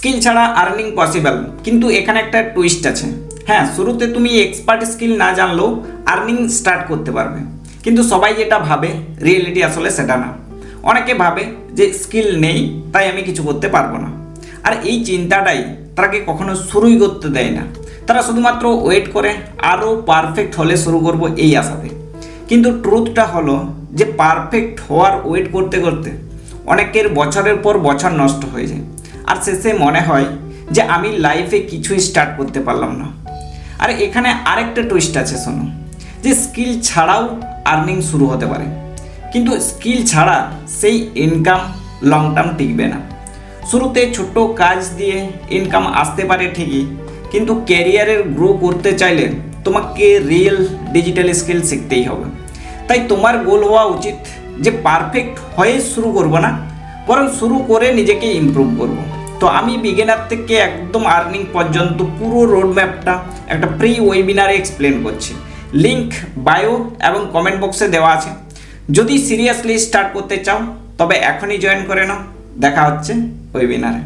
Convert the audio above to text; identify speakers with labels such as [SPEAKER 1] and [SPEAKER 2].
[SPEAKER 1] Skill ছাড়া earning possible, কিন্তু এখানে একটা টুইস্ট আছে। হ্যাঁ, শুরুতে তুমি এক্সপার্ট স্কিল না জানলেও আর্নিং স্টার্ট করতে পারবে, কিন্তু সবাই যেটা ভাবে রিয়েলিটি আসলে সেটা না। অনেকে ভাবে যে স্কিল নেই তাই আমি কিছু করতে পারবো না, আর এই চিন্তাটাই তাকে কখনো শুরুই করতে দেয় না। তারা শুধুমাত্র ওয়েট করে আরও পারফেক্ট হলে শুরু করব এই আশাতে। কিন্তু ট্রুথটা হলো যে পারফেক্ট হওয়ার ওয়েট করতে করতে অনেকের বছরের পর বছর নষ্ট হয়ে যায়, আর শেষে মনে হয় যে আমি লাইফে কিছুই স্টার্ট করতে পারলাম না। আর এখানে আরেকটা টুইস্ট আছে, শোনো, যে স্কিল ছাড়াও আর্নিং শুরু হতে পারে, কিন্তু স্কিল ছাড়া সেই ইনকাম লং টার্ম টিকবে না। শুরুতে ছোট্ট কাজ দিয়ে ইনকাম আসতে পারে ঠিকই, কিন্তু ক্যারিয়ারের গ্রো করতে চাইলে তোমাকে রিয়েল ডিজিটাল স্কিল শিখতেই হবে। তাই তোমার গোল হওয়া উচিত যে পারফেক্ট হয়ে শুরু করব না, বরং শুরু করে নিজেকে ইমপ্রুভ করব। তো আমি বিগিনার থেকে একদম আর্নিং পর্যন্ত পুরো রোডম্যাপটা একটা প্রি ওয়েবিনারে এক্সপ্লেন করছি। লিঙ্ক বায়ো এবং কমেন্ট বক্সে দেওয়া আছে। যদি সিরিয়াসলি স্টার্ট করতে চাও তবে এখনই জয়েন করে নাও। দেখা হচ্ছে ওয়েবিনারে।